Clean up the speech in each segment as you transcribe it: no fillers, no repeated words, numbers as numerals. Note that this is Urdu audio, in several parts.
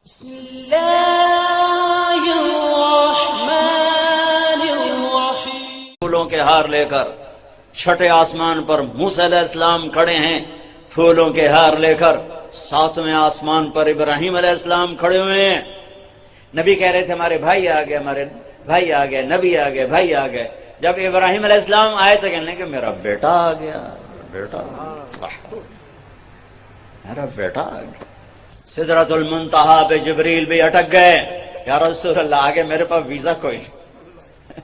بسم اللہ الرحمن الرحیم۔ پھولوں کے ہار لے کر چھٹے آسمان پر موسیٰ علیہ السلام کھڑے ہیں، پھولوں کے ہار لے کر ساتویں آسمان پر ابراہیم علیہ السلام کھڑے ہوئے ہیں۔ نبی کہہ رہے تھے ہمارے بھائی آ گئے، ہمارے بھائی آ گئے، نبی آ گئے، بھائی آ گئے۔ جب ابراہیم علیہ السلام آئے تو کہنے کہ میرا بیٹا آ گیا، بیٹا میرا بیٹا آ گیا۔ سدرۃ المنتہا پہ جبریل بھی اٹک گئے، یا رسول اللہ آگے میرے پاس ویزا کوئی نہیں،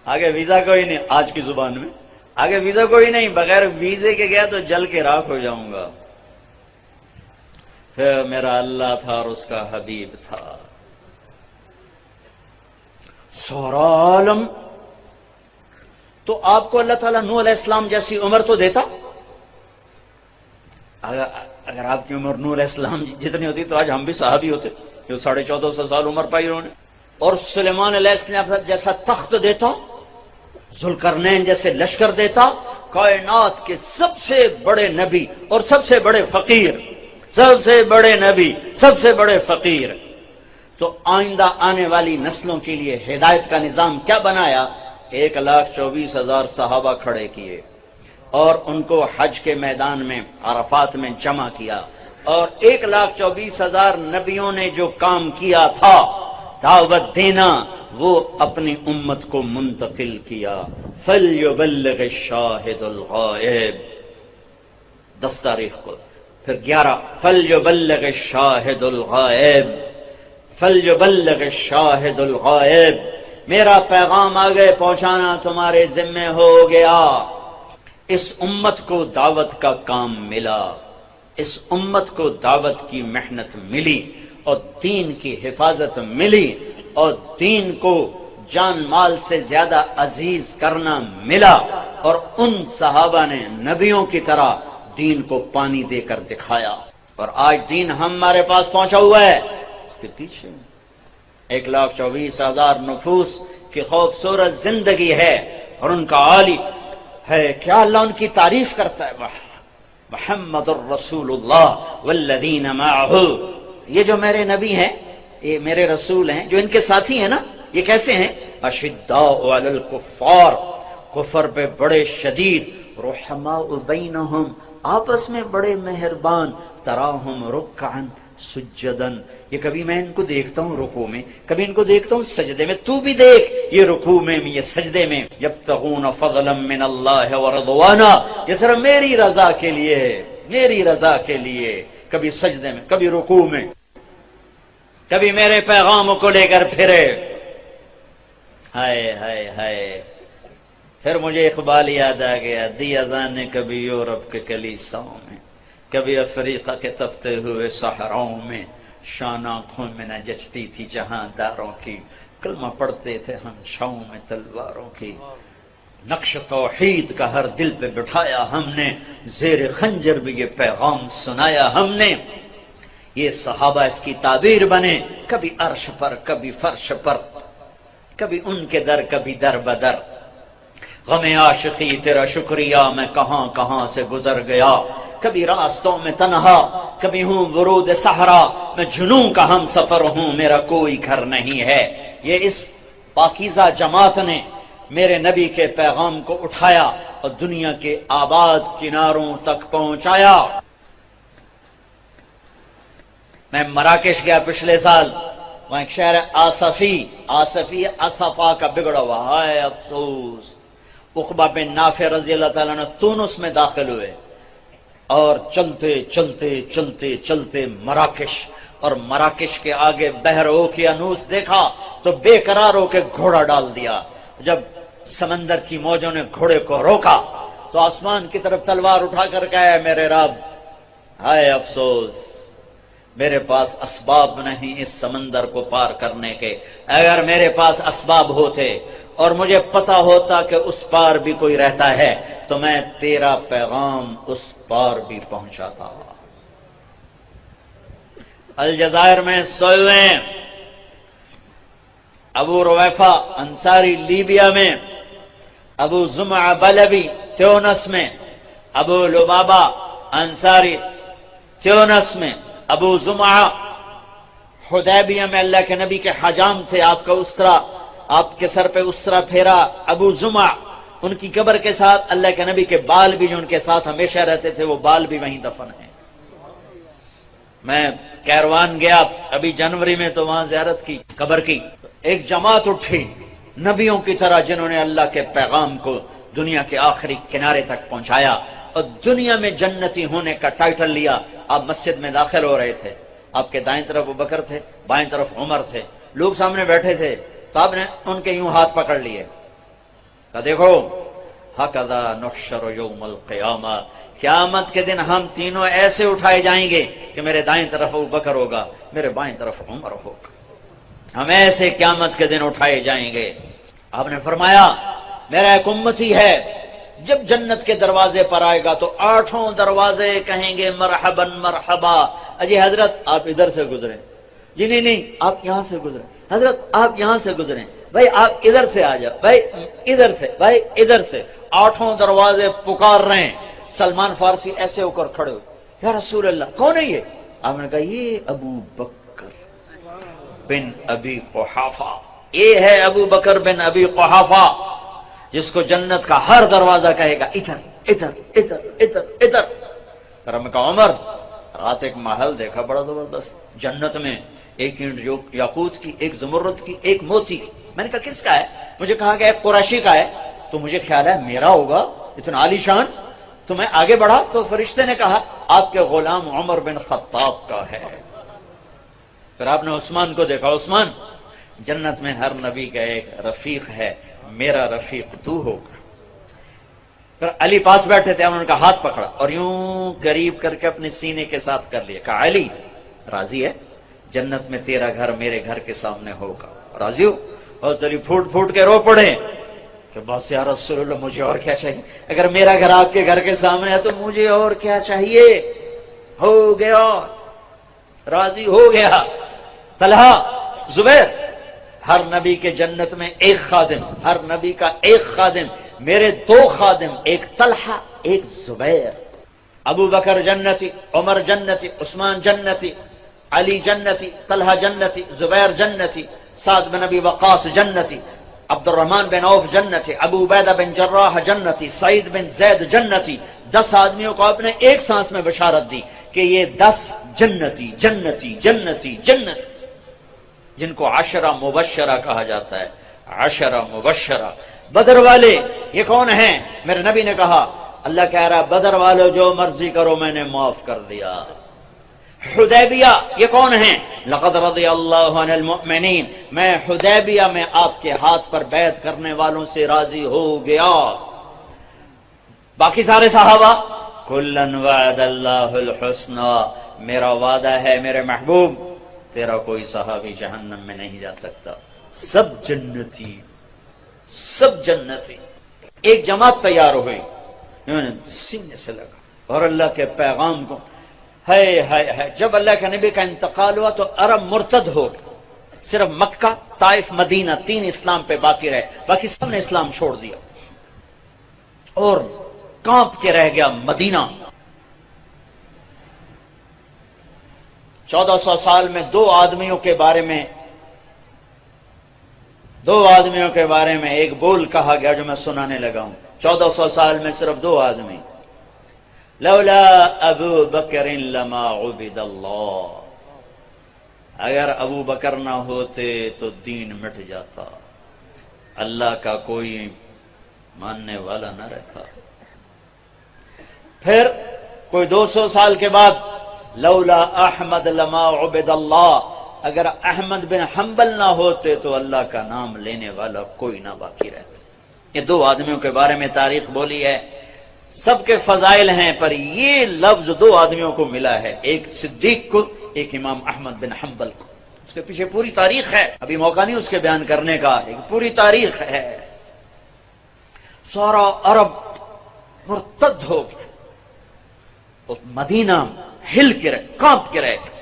آگے ویزا کوئی نہیں، آج کی زبان میں آگے ویزا کوئی نہیں، بغیر ویزے کے گیا تو جل کے راکھ ہو جاؤں گا۔ پھر میرا اللہ تھا اور اس کا حبیب تھا۔ سورا عالم تو آپ کو اللہ تعالیٰ نوح علیہ السلام جیسی عمر تو دیتا؟ اگر آپ کی عمر نوح علیہ السلام جتنی ہوتی تو آج ہم بھی صحابی ہوتے، جو 1450 سال عمر پائی انہوں نے۔ اور سلیمان علیہ السلام جیسا تخت دیتا، ذوالقرنین جیسے لشکر دیتا، کائنات کے سب سے بڑے نبی اور سب سے بڑے فقیر، سب سے بڑے نبی، سب سے بڑے فقیر، تو آئندہ آنے والی نسلوں کے لیے ہدایت کا نظام کیا بنایا؟ 1,24,000 صحابہ کھڑے کیے اور ان کو حج کے میدان میں عرفات میں جمع کیا، اور 1,24,000 نبیوں نے جو کام کیا تھا دعوت دینا، وہ اپنی امت کو منتقل کیا۔ فَلْيُبَلِّغِ الشَّاهِدُ الْغَائِبَ 10 تاریخ کو، پھر 11 فَلْيُبَلِّغِ الشَّاهِدُ الْغَائِبَ، فَلْيُبَلِّغِ الشَّاهِدُ الْغَائِبَ، میرا پیغام آگے پہنچانا تمہارے ذمہ ہو گیا۔ اس امت کو دعوت کا کام ملا، اس امت کو دعوت کی محنت ملی، اور دین کی حفاظت ملی، اور دین کو جان مال سے زیادہ عزیز کرنا ملا، اور ان صحابہ نے نبیوں کی طرح دین کو پانی دے کر دکھایا، اور آج دین ہمارے پاس پہنچا ہوا ہے۔ اس کے پیچھے 1,24,000 نفوس کی خوبصورت زندگی ہے، اور ان کا عالی ہے کیا اللہ ان کی تعریف کرتا ہے، محمد الرسول اللہ والذین معہ۔ یہ جو میرے نبی ہیں، یہ میرے رسول ہیں، جو ان کے ساتھی ہیں نا، یہ کیسے ہیں؟ اشداء علی الکفار، کفر پہ بڑے شدید، رحماء بینہم، آپس میں بڑے مہربان، تراہم رکعا سجدن، یہ کبھی میں ان کو دیکھتا ہوں رکوع میں، کبھی ان کو دیکھتا ہوں سجدے میں، تو بھی دیکھ یہ رکوع میں، یہ سجدے میں، یبتغون فضلا من اللہ ورضوانا، یہ صرف میری رضا کے لیے ہے، میری رضا کے لیے، کبھی سجدے میں، کبھی رکوع میں، کبھی میرے پیغاموں کو لے کر پھرے۔ ہائے ہائے ہائے، پھر مجھے اقبال یاد آ گیا، دی اذان نے کبھی یورپ کے کلیساؤں میں، کبھی افریقہ کے تپتے ہوئے صحراؤں میں، شان آنکھوں میں نہ جچتی تھی جہاں داروں کی، کلمہ پڑھتے تھے ہم چھاؤں میں تلواروں کی، نقش توحید کا ہر دل پہ بٹھایا ہم نے، زیر خنجر بھی یہ پیغام سنایا ہم نے۔ یہ صحابہ اس کی تعبیر بنے، کبھی عرش پر، کبھی فرش پر، کبھی ان کے در، کبھی در بدر۔ غم عاشقی تیرا شکریہ میں کہاں کہاں سے گزر گیا، کبھی راستوں میں تنہا، کبھی ہوں ورود صحرا، میں جنوں کا ہم سفر ہوں، میرا کوئی گھر نہیں ہے۔ یہ اس پاکیزہ جماعت نے میرے نبی کے پیغام کو اٹھایا اور دنیا کے آباد کناروں تک پہنچایا۔ میں مراکش گیا پچھلے سال، وہاں ایک شہر آصفی اصفا کا بگڑا ہوا، ہائے افسوس، عقبہ بن نافع رضی اللہ تعالیٰ عنہ تونس میں داخل ہوئے، اور چلتے چلتے چلتے چلتے مراکش، اور مراکش کے آگے بحر اوقیانوس دیکھا تو بے قرار ہو کے گھوڑا ڈال دیا۔ جب سمندر کی موجوں نے گھوڑے کو روکا تو آسمان کی طرف تلوار اٹھا کر کہا، میرے رب ہائے افسوس، میرے پاس اسباب نہیں اس سمندر کو پار کرنے کے، اگر میرے پاس اسباب ہوتے اور مجھے پتا ہوتا کہ اس پار بھی کوئی رہتا ہے تو میں تیرا پیغام اس پار بھی پہنچاتا۔ الجزائر میں سوئے ہوئے ہیں، ابو رویفہ انصاری لیبیا میں، ابو زمعہ بلبی تیونس میں، ابو لبابہ انصاری تیونس میں، ابو زمعہ حدیبیہ میں اللہ کے نبی کے حجام تھے، آپ کا اسرا، آپ کے سر پہ اسرا پھیرا ابو زمع، ان کی قبر کے ساتھ اللہ کے نبی کے بال بھی جو ان کے ساتھ ہمیشہ رہتے تھے وہ بال بھی وہیں دفن ہیں۔ میں کیروان گیا ابھی جنوری میں تو وہاں زیارت کی قبر کی، ایک جماعت اٹھی نبیوں کی طرح جنہوں نے اللہ کے پیغام کو دنیا کے آخری کنارے تک پہنچایا اور دنیا میں جنتی ہونے کا ٹائٹل لیا۔ آپ مسجد میں داخل ہو رہے تھے، آپ کے دائیں طرف ابوبکر تھے، بائیں طرف عمر تھے، لوگ سامنے بیٹھے تھے، تو آپ نے ان کے یوں ہاتھ پکڑ لیے، کہا دیکھو ہکذا نحشر یوم القیامہ، قیامت کے دن ہم تینوں ایسے اٹھائے جائیں گے کہ میرے دائیں طرف ابوبکر ہوگا، میرے بائیں طرف عمر ہوگا، ہم ایسے قیامت کے دن اٹھائے جائیں گے۔ آپ نے فرمایا میرا ایک امتی ہے، جب جنت کے دروازے پر آئے گا تو 8 دروازے کہیں گے مرحباً مرحبا، اجی حضرت آپ ادھر سے گزریں، جی نہیں آپ یہاں سے گزریں، حضرت آپ یہاں سے گزریں، بھائی آپ ادھر سے آ جاؤ، بھائی ادھر سے، بھائی ادھر سے، 8 دروازے پکار رہے ہیں۔ سلمان فارسی ایسے ہو کر کھڑے ہو، یا رسول اللہ کون ہے یہ؟ آپ نے کہا یہ ابو بکر بن ابی قحافہ، یہ ہے ابو بکر بن ابی قحافہ جس کو جنت کا ہر دروازہ کہے گا ادھر ادھر ادھر ادھر ادھر۔ پھر ہم نے کہا عمر رات ایک محل دیکھا بڑا زبردست، جنت میں ایک اینٹ یاقوت کی، ایک زمرد کی، ایک موتی کی۔ میں نے کہا کس کا ہے؟ مجھے کہا کہ ایک قریشی کا ہے، تو مجھے خیال ہے میرا ہوگا، اتنا عالی شان۔ تو میں آگے بڑھا تو فرشتے نے کہا آپ کے غلام عمر بن خطاب کا ہے۔ پھر آپ نے عثمان کو دیکھا، عثمان جنت میں ہر نبی کا ایک رفیق ہے، میرا رفیق تو ہوگا۔ پھر علی پاس بیٹھے تھے، انہوں نے کہا ہاتھ پکڑا اور یوں قریب کر کے اپنے سینے کے ساتھ کر لیا، کہا علی راضی ہے جنت میں تیرا گھر میرے گھر کے سامنے ہوگا، راضی ہو؟ اور علی پھوٹ پھوٹ کے رو پڑے کہ بس یا رسول اللہ مجھے اور کیا چاہیے، اگر میرا گھر آپ کے گھر کے سامنے ہے تو مجھے اور کیا چاہیے، ہو گیا راضی ہو گیا۔ طلحہ زبیر، ہر نبی کے جنت میں ایک خادم، ہر نبی کا ایک خادم، میرے 2 خادم، ایک طلحہ ایک زبیر۔ ابو بکر جنتی، عمر جنتی، عثمان جنتی، علی جنتی، طلحہ جنتی، زبیر جنتی، سعد بن ابی وقاص جنتی، عبد الرحمن بن عوف جنتی، ابو عبیدہ بن جراح جنتی، سعید بن زید جنتی۔ 10 آدمیوں کو آپ نے ایک سانس میں بشارت دی کہ یہ 10 جنتی جنتی جنتی جنتی، جن کو 10 مبشرہ کہا جاتا ہے، 10 مبشرہ۔ بدر والے یہ کون ہیں؟ میرے نبی نے کہا اللہ کہہ رہا بدر والو جو مرضی کرو میں نے معاف کر دیا۔ حدیبیہ یہ کون ہیں؟ لقد رضی اللہ عن المؤمنین، میں حدیبیہ میں آپ کے ہاتھ پر بیعت کرنے والوں سے راضی ہو گیا۔ باقی سارے صحابہ کلن وعد اللہ الحسنى، میرا وعدہ ہے میرے محبوب تیرا کوئی صحابی جہنم میں نہیں جا سکتا، سب جنتی، سب جنتی۔ ایک جماعت تیار ہوئی، انہوں نے سینے سے لگا اور اللہ کے پیغام کو ہے جب اللہ کے نبی کا انتقال ہوا تو عرب مرتد ہو گئے، صرف مکہ، طائف، مدینہ 3 اسلام پہ باقی رہے، باقی سب نے اسلام چھوڑ دیا اور کانپ کے رہ گیا مدینہ۔ 1400 سال میں 2 آدمیوں کے بارے میں ایک بول کہا گیا جو میں سنانے لگا ہوں۔ 1400 سال میں صرف 2 آدمی، لولا ابو بکر لما عبد اللہ، اگر ابو بکر نہ ہوتے تو دین مٹ جاتا، اللہ کا کوئی ماننے والا نہ رہتا۔ پھر کوئی 200 سال کے بعد لولا احمد لما عبد اللہ، اگر احمد بن حنبل نہ ہوتے تو اللہ کا نام لینے والا کوئی نہ باقی رہتا۔ یہ 2 آدمیوں کے بارے میں تاریخ بولی ہے، سب کے فضائل ہیں، پر یہ لفظ 2 آدمیوں کو ملا ہے، ایک صدیق کو، ایک امام احمد بن حنبل کو۔ اس کے پیچھے پوری تاریخ ہے، ابھی موقع نہیں اس کے بیان کرنے کا، ایک پوری تاریخ ہے۔ سارا عرب مرتد ہو گیا، مدینہ ہل کے رہ، کانپ کے رہ گیا۔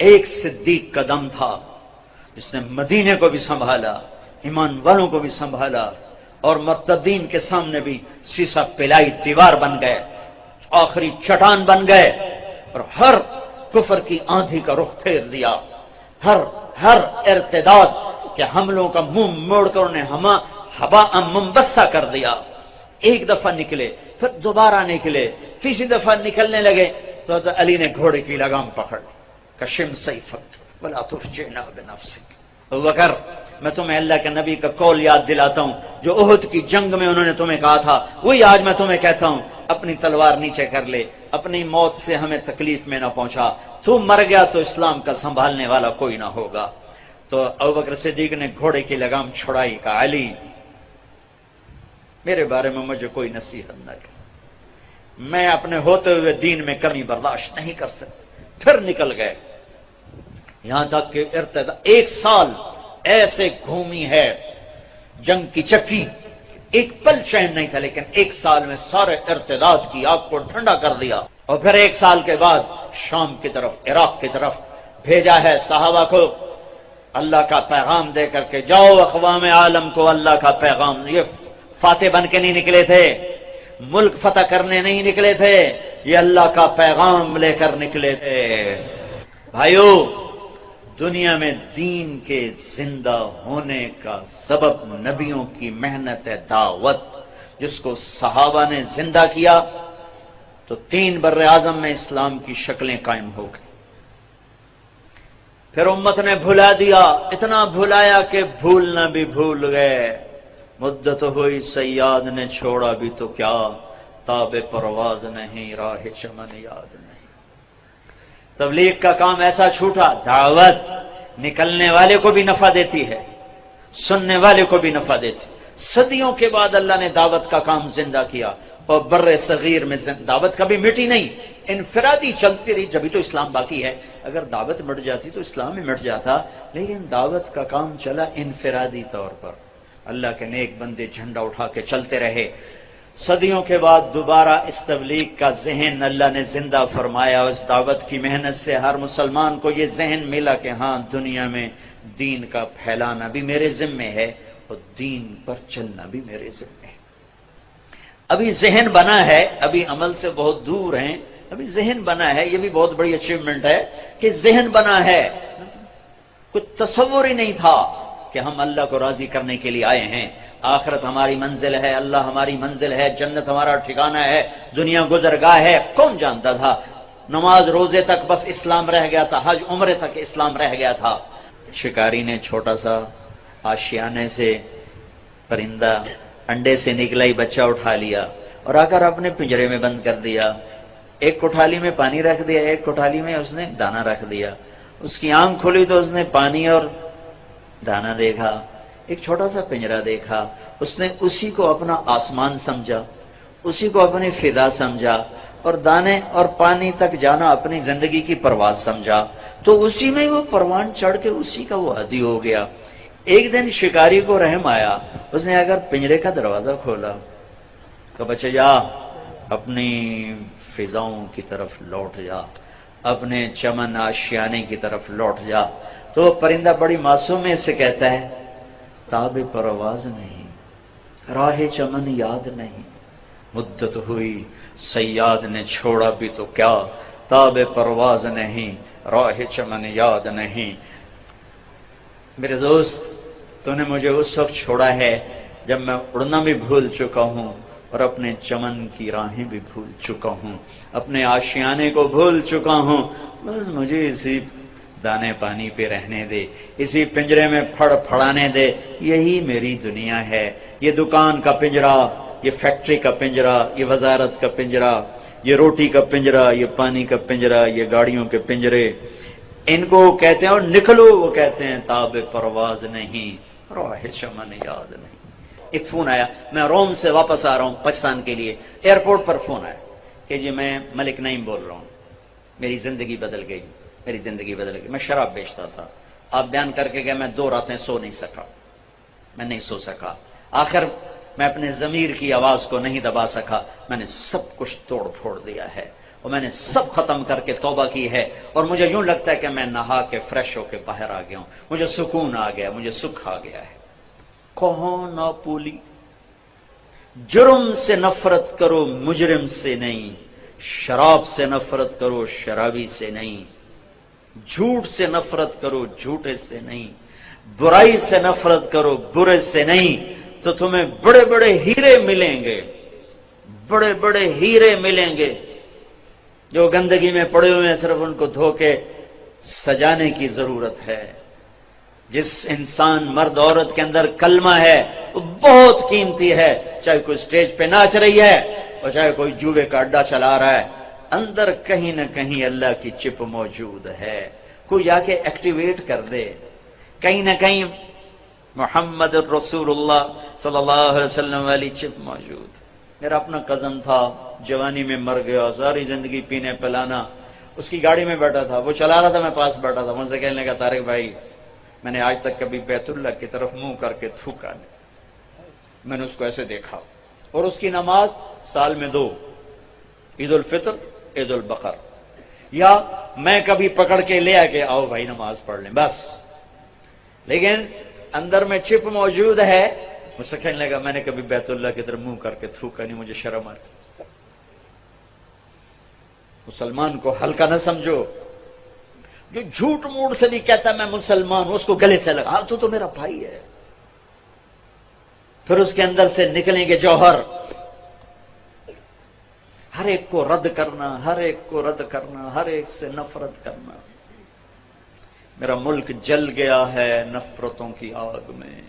ایک صدیق کا دم تھا جس نے مدینے کو بھی سنبھالا، ایمان والوں کو بھی سنبھالا، اور مرتدین کے سامنے بھی سیسا پلائی دیوار بن گئے، آخری چٹان بن گئے، اور ہر کفر کی آندھی کا رخ پھیر دیا۔ ہر ارتداد کے حملوں کا منہ موڑ کر انہیں ہوا منبثہ کر دیا. ایک دفعہ نکلے پھر دوبارہ نکلے، تیسری دفعہ نکلنے لگے تو حضرت علی نے گھوڑے کی لگام پکڑ کشم سیفک ولا تفجعنا بنفسک. ابوبکر، میں تمہیں اللہ کے نبی کا قول یاد دلاتا ہوں جو احد کی جنگ میں انہوں نے تمہیں کہا تھا، وہی آج میں تمہیں کہتا ہوں. اپنی تلوار نیچے کر لے، اپنی موت سے ہمیں تکلیف میں نہ پہنچا. تو مر گیا تو اسلام کا سنبھالنے والا کوئی نہ ہوگا. تو ابوبکر صدیق نے گھوڑے کی لگام چھڑائی، کہا علی میرے بارے میں مجھے کوئی نصیحت نہ کر، میں اپنے ہوتے ہوئے دین میں کمی برداشت نہیں کر سکتا. پھر نکل گئے یہاں تک کہ ایک سال ایسے گھومی ہے جنگ کی چکی، ایک پل چین نہیں تھا، لیکن ایک سال میں سارے ارتداد کی آگ کو ٹھنڈا کر دیا. اور پھر ایک سال کے بعد شام کی طرف، عراق کی طرف بھیجا ہے صحابہ کو اللہ کا پیغام دے کر کے جاؤ اقوام عالم کو اللہ کا پیغام. یہ فاتح بن کے نہیں نکلے تھے، ملک فتح کرنے نہیں نکلے تھے، یہ اللہ کا پیغام لے کر نکلے تھے. بھائیو، دنیا میں دین کے زندہ ہونے کا سبب نبیوں کی محنت دعوت، جس کو صحابہ نے زندہ کیا تو 3 بر اعظم میں اسلام کی شکلیں قائم ہو گئی. پھر امت نے بھلا دیا، اتنا بھلایا کہ بھولنا بھی بھول گئے. مدت ہوئی سیاد نے چھوڑا بھی تو کیا، تاب پرواز نہیں راہ چمن یاد نہیں. تبلیغ کا کام ایسا چھوٹا، دعوت نکلنے والے کو بھی نفع دیتی ہے، سننے والے کو بھی نفع دیتی. صدیوں کے بعد اللہ نے دعوت کا کام زندہ کیا، اور بر صغیر میں دعوت کبھی مٹی نہیں، انفرادی چلتی رہی. جبھی تو اسلام باقی ہے. اگر دعوت مٹ جاتی تو اسلام ہی مٹ جاتا، لیکن دعوت کا کام چلا انفرادی طور پر. اللہ کے نیک بندے جھنڈا اٹھا کے چلتے رہے. صدیوں کے بعد دوبارہ اس تبلیغ کا ذہن اللہ نے زندہ فرمایا. اس دعوت کی محنت سے ہر مسلمان کو یہ ذہن ملا کہ ہاں، دنیا میں دین کا پھیلانا بھی میرے ذمے ہے اور دین پر چلنا بھی میرے ذمے ہے. ابھی ذہن بنا ہے، ابھی عمل سے بہت دور ہیں، ابھی ذہن بنا ہے. یہ بھی بہت بڑی اچیومنٹ ہے کہ ذہن بنا ہے. کچھ تصور ہی نہیں تھا کہ ہم اللہ کو راضی کرنے کے لیے آئے ہیں. آخرت ہماری منزل ہے، اللہ ہماری منزل ہے، جنت ہمارا ٹھکانہ ہے، دنیا گزرگاہ ہے. کون جانتا تھا؟ نماز روزے تک بس اسلام رہ گیا تھا، حج عمرے تک اسلام رہ گیا تھا. شکاری نے چھوٹا سا آشیانے سے پرندہ انڈے سے نکلا ہی بچہ اٹھا لیا اور آ کر اپنے پنجرے میں بند کر دیا. ایک کوٹھالی میں پانی رکھ دیا، ایک کوٹھالی میں اس نے دانا رکھ دیا. اس کی آنکھ کھلی تو اس نے پانی اور دانا دیکھا. ایک چھوٹا سا پنجرا دیکھا، اس نے اسی کو اپنا آسمان سمجھا، اسی کو اپنی فضا سمجھا، اور دانے اور پانی تک جانا اپنی زندگی کی پرواز سمجھا. تو اسی میں وہ پروان چڑھ کے اسی کا وہ عادی ہو گیا. ایک دن شکاری کو رحم آیا، اس نے اگر پنجرے کا دروازہ کھولا تو بچے جا، اپنی فضاؤں کی طرف لوٹ جا، اپنے چمن آشیانے کی طرف لوٹ جا. تو وہ پرندہ بڑی معصومی سے کہتا ہے، تاب پرواز نہیں، راہ چمن یاد نہیں. مدت ہوئی صیاد نے چھوڑا بھی تو کیا، تاب پرواز نہیں، راہ چمن یاد نہیں. میرے دوست، تو نے مجھے اس وقت چھوڑا ہے جب میں اڑنا بھی بھول چکا ہوں اور اپنے چمن کی راہیں بھی بھول چکا ہوں، اپنے آشیانے کو بھول چکا ہوں. بس مجھے اسی دانے پانی پہ رہنے دے، اسی پنجرے میں پھڑ پھڑانے دے. یہی میری دنیا ہے. یہ دکان کا پنجرا، یہ فیکٹری کا پنجرا، یہ وزارت کا پنجرا، یہ روٹی کا پنجرا، یہ پانی کا پنجرا، یہ گاڑیوں کے پنجرے، ان کو کہتے ہیں اور نکلو، وہ کہتے ہیں تاب پرواز نہیں، راہ چمن یاد نہیں. ایک فون آیا، میں روم سے واپس آ رہا ہوں پاکستان کے لیے. ایئرپورٹ پر فون آیا کہ جی میں ملک نعیم بول رہا ہوں، میری زندگی بدل گئی، میری زندگی بدل گئی. میں شراب بیچتا تھا، آپ بیان کر کے گئے، میں 2 راتیں سو نہیں سکا، میں نہیں سو سکا. آخر میں اپنے ضمیر کی آواز کو نہیں دبا سکا، میں نے سب کچھ توڑ پھوڑ دیا ہے اور میں نے سب ختم کر کے توبہ کی ہے. اور مجھے یوں لگتا ہے کہ میں نہا کے فریش ہو کے باہر آ گیا ہوں، مجھے سکون آ گیا، مجھے سکھ آ گیا ہے. کہو نہ پولی، جرم سے نفرت کرو مجرم سے نہیں، شراب سے نفرت کرو شرابی سے نہیں. جھوٹ سے نفرت کرو، جھوٹے سے نہیں، برائی سے نفرت کرو، برے سے نہیں، تو تمہیں بڑے بڑے ہیرے ملیں گے، بڑے بڑے ہیرے ملیں گے جو گندگی میں پڑے ہوئے ہیں، صرف ان کو دھو کے سجانے کی ضرورت ہے۔ جس انسان مرد عورت کے اندر کلمہ ہے وہ بہت قیمتی ہے، چاہے کوئی سٹیج پہ ناچ رہی ہے اور چاہے کوئی جوے کا اڈا چلا رہا ہے، اندر کہیں نہ کہیں اللہ کی چپ موجود ہے، کوئی جا کے ایکٹیویٹ کر دے، کہیں نہ کہیں محمد الرسول اللہ صلی اللہ علیہ وسلم والی چپ موجود۔ میرا اپنا کزن تھا، جوانی میں مر گیا، ساری زندگی پینے پلانا، اس کی گاڑی میں بیٹھا تھا، وہ چلا رہا تھا، میں پاس بیٹھا تھا، مجھ سے کہنے لگا طارق بھائی میں نے آج تک کبھی بیت اللہ کی طرف منہ کر کے تھوکا نہیں، میں نے اس کو ایسے دیکھا، اور اس کی نماز سال میں 2، عید الفطر عید البقر، یا میں کبھی پکڑ کے لے آ کے آؤ بھائی نماز پڑھ لیں بس، لیکن اندر میں چپ موجود ہے۔ مجھ سے کہنے لگا میں نے کبھی بیت اللہ کی طرف منہ کر کے تھوکا نہیں، مجھے شرم آتی۔ مسلمان کو ہلکا نہ سمجھو، جو جھوٹ موٹ سے بھی کہتا میں مسلمان ہوں، اس کو گلے سے لگا، تو میرا بھائی ہے، پھر اس کے اندر سے نکلیں گے جوہر۔ ہر ایک کو رد کرنا، ہر ایک کو رد کرنا، ہر ایک سے نفرت کرنا۔ میرا ملک جل گیا ہے نفرتوں کی آگ میں۔